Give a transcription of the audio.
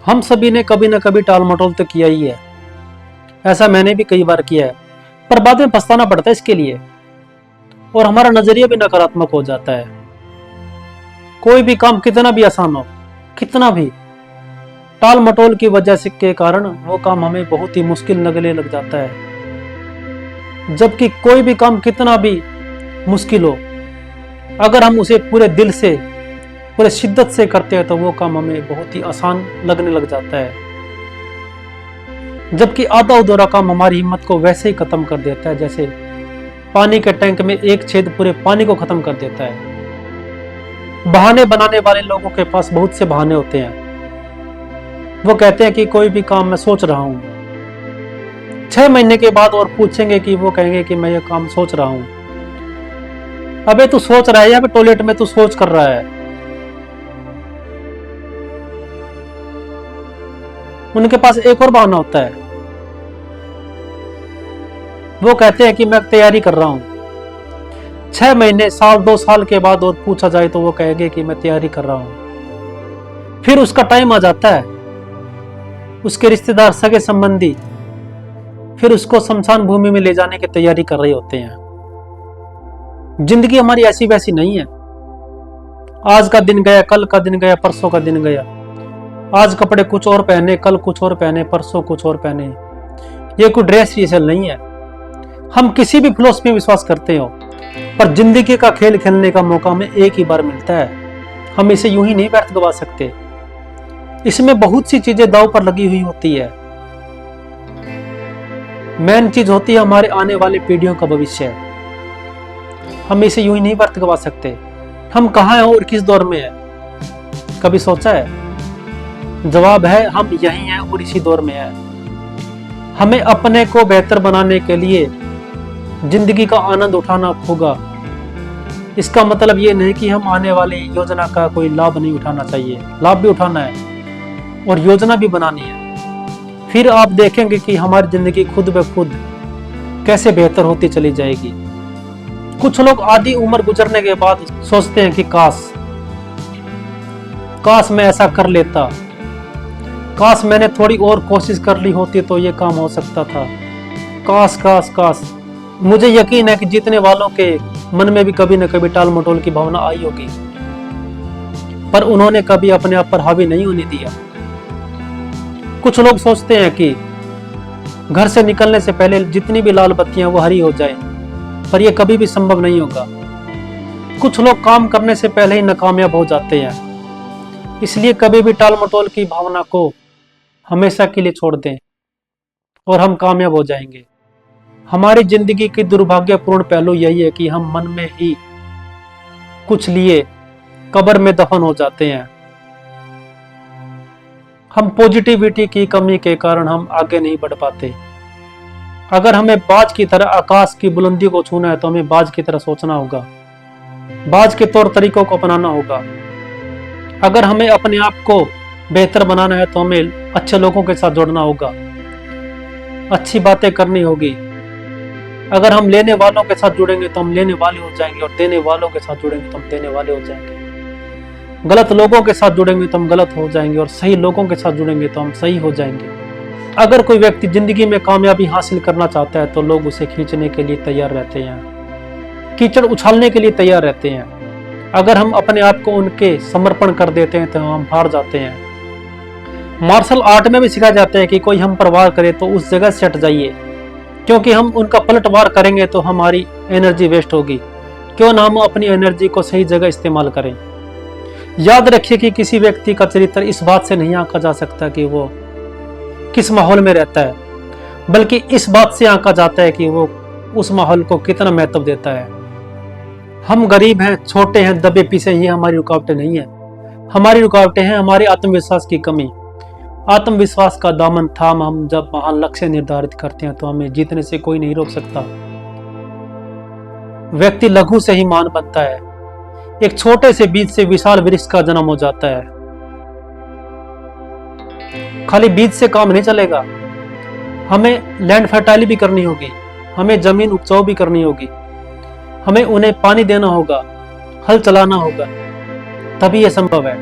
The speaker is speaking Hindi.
हम सभी ने कभी ना कभी टाल मटोल तो किया ही है। ऐसा मैंने भी कई बार किया है, पर बाद में पछताना पड़ता है इसके लिए, और हमारा नजरिया भी नकारात्मक हो जाता है। कोई भी काम कितना भी आसान हो, कितना भी, टाल मटोल की वजह से के कारण वो काम हमें बहुत ही मुश्किल लगने लग जाता है। जबकि कोई भी काम कितना भी मुश्किल हो, अगर हम उसे पूरे दिल से, पूरे शिद्दत से करते हैं तो वो काम हमें बहुत ही आसान लगने लग जाता है। जबकि आधा अधूरा काम हमारी हिम्मत को वैसे ही खत्म कर देता है, जैसे पानी के टैंक में एक छेद पूरे पानी को खत्म कर देता है। बहाने बनाने वाले लोगों के पास बहुत से बहाने होते हैं। वो कहते हैं कि कोई भी काम मैं सोच रहा हूं, 6 महीने के बाद और पूछेंगे कि वो कहेंगे कि मैं ये काम सोच रहा हूं। अबे तू सोच रहा है या टॉयलेट में तू सोच कर रहा है? उनके पास एक और बहाना होता है। वो कहते हैं कि मैं तैयारी कर रहा हूं। 6 महीने, साल, 2 साल के बाद और पूछा जाए तो वो कहेंगे कि मैं तैयारी कर रहा हूं। फिर उसका टाइम आ जाता है, उसके रिश्तेदार, सगे संबंधी फिर उसको शमशान भूमि में ले जाने की तैयारी कर रहे होते हैं। जिंदगी हमारी ऐसी वैसी नहीं है। आज का दिन गया, कल का दिन गया, परसों का दिन गया। आज कपड़े कुछ और पहने, कल कुछ और पहने, परसों कुछ और पहने। ये कोई ड्रेस रिहर्सल नहीं है। हम किसी भी फिलॉसफी में विश्वास करते हो, पर जिंदगी का खेल खेलने का मौका हमें एक ही बार मिलता है। हम इसे यूं ही नहीं व्यर्थ गवा सकते। इसमें बहुत सी चीजें दांव पर लगी हुई होती है। मेन चीज होती है हमारे आने वाली पीढ़ियों का भविष्य। हम इसे यूं ही नहीं व्यर्थ गवा सकते। हम कहाँ हैं और किस दौर में है, कभी सोचा है? जवाब है, हम यहीं हैं और इसी दौर में है। हमें अपने को बेहतर बनाने के लिए जिंदगी का आनंद उठाना होगा। इसका मतलब ये नहीं कि हम आने वाली योजना का कोई लाभ नहीं उठाना चाहिए। लाभ भी उठाना है और योजना भी बनानी है। फिर आप देखेंगे कि हमारी जिंदगी खुद ब खुद कैसे बेहतर होती चली जाएगी। कुछ लोग आधी उम्र गुजरने के बाद सोचते हैं कि काश मैं ऐसा कर लेता, काश मैंने थोड़ी और कोशिश कर ली होती तो ये काम हो सकता था। काश काश काश। मुझे यकीन है कि जीतने वालों के मन में भी कभी न कभी टाल मटोल की भावना आई होगी, पर उन्होंने कभी अपने आप पर हावी नहीं होने दिया। कुछ लोग सोचते हैं कि घर से निकलने से पहले जितनी भी लाल बत्तियां वो हरी हो जाए, पर यह कभी भी संभव नहीं होगा। कुछ लोग काम करने से पहले ही नाकामयाब हो जाते हैं। इसलिए कभी भी टाल मटोल की भावना को हमेशा के लिए छोड़ दें और हम कामयाब हो जाएंगे। हमारी जिंदगी की दुर्भाग्यपूर्ण पहलू यही है कि हम मन में ही कुछ लिए कब्र में दफन हो जाते हैं। हम पॉजिटिविटी की कमी के कारण हम आगे नहीं बढ़ पाते। अगर हमें बाज की तरह आकाश की बुलंदी को छूना है तो हमें बाज की तरह सोचना होगा, बाज के तौर तरीकों को अपनाना होगा। अगर हमें अपने आप को बेहतर बनाना है तो हमें अच्छे लोगों के साथ जुड़ना होगा, अच्छी बातें करनी होगी। अगर हम लेने वालों के साथ जुड़ेंगे तो हम लेने वाले हो जाएंगे, और देने वालों के साथ जुड़ेंगे तो हम देने वाले हो जाएंगे। गलत लोगों के साथ जुड़ेंगे तो हम गलत हो जाएंगे, और सही लोगों के साथ जुड़ेंगे तो हम सही हो जाएंगे। अगर कोई व्यक्ति जिंदगी में कामयाबी हासिल करना चाहता है तो लोग उसे खींचने के लिए तैयार रहते हैं, कीचड़ उछालने के लिए तैयार रहते हैं। अगर हम अपने आप को उनके समर्पण कर देते हैं तो हम हार जाते हैं। मार्शल आर्ट में भी सिखाया जाता है कि कोई हम पर वार करे तो उस जगह से हट जाइए, क्योंकि हम उनका पलट वार करेंगे तो हमारी एनर्जी वेस्ट होगी। क्यों ना हम अपनी एनर्जी को सही जगह इस्तेमाल करें। याद रखिए कि किसी व्यक्ति का चरित्र इस बात से नहीं आंका जा सकता कि वो किस माहौल में रहता है, बल्कि इस बात से आंका जाता है कि वो उस माहौल को कितना महत्व देता है। हम गरीब हैं, छोटे हैं, दबे पीसे, ये हमारी रुकावटें नहीं है। हमारी रुकावटें हैं हमारे आत्मविश्वास की कमी। आत्मविश्वास का दामन थाम हम जब महान लक्ष्य निर्धारित करते हैं तो हमें जीतने से कोई नहीं रोक सकता। व्यक्ति लघु से ही महान बनता है। एक छोटे से बीज से विशाल वृक्ष का जन्म हो जाता है। खाली बीज से काम नहीं चलेगा, हमें लैंड फर्टाइल भी करनी होगी, हमें जमीन उपजाऊ भी करनी होगी, हमें उन्हें पानी देना होगा, हल चलाना होगा, तभी यह संभव है।